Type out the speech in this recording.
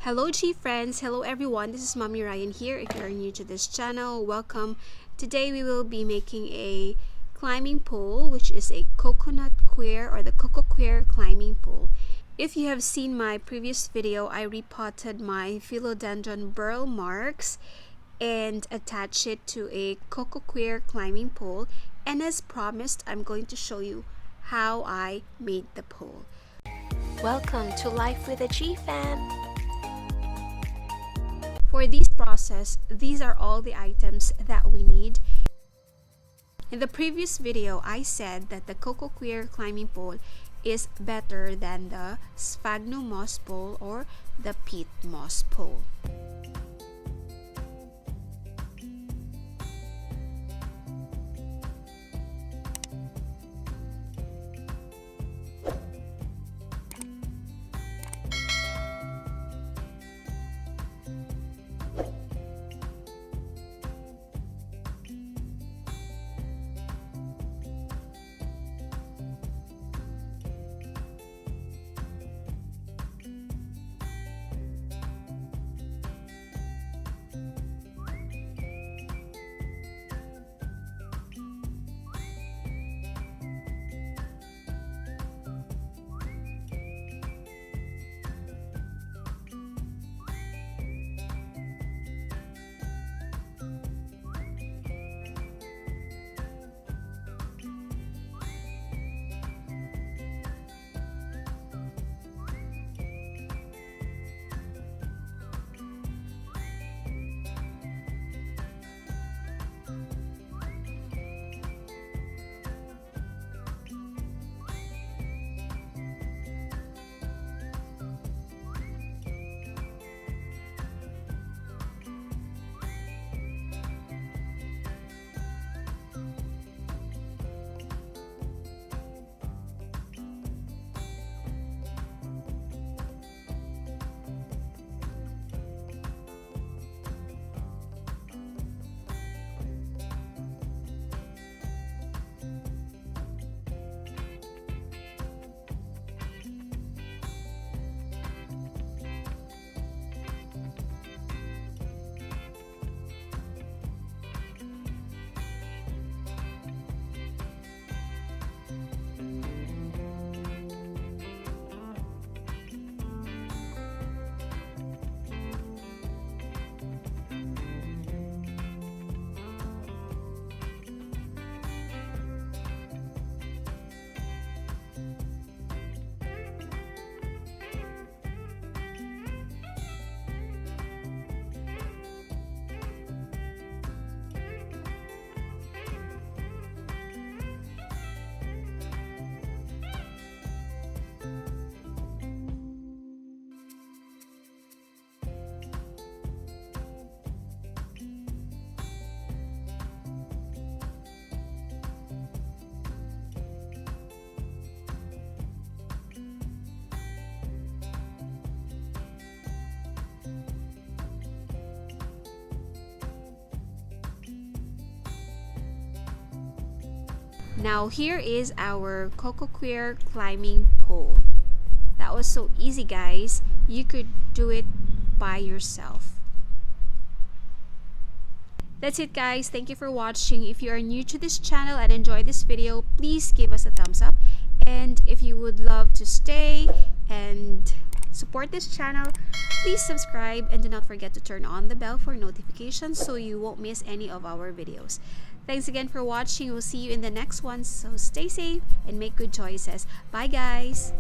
Hello G friends, hello everyone, this is Mommy Ryan here. If you are new to this channel, welcome. Today we will be making a climbing pole, which is a coconut queer or the Coco Coir climbing pole. If you have seen my previous video, I repotted my philodendron burl marks and attached it to a Coco Coir climbing pole, and as promised, I'm going to show you how I made the pole. Welcome to Life with a GeeFam. For this process, these are all the items that we need. In the previous video, I said that the Coco Coir climbing pole is better than the Sphagnum moss pole or the peat moss pole. Now here is our Coco Coir climbing pole. That was so easy, guys. You could do it by yourself. That's it, guys. Thank you for watching. If you are new to this channel and enjoy this video, please give us a thumbs up. And if you would love to stay and support this channel, please subscribe and do not forget to turn on the bell for notifications so you won't miss any of our videos. Thanks again for watching. We'll see you in the next one. So stay safe and make good choices. Bye, guys.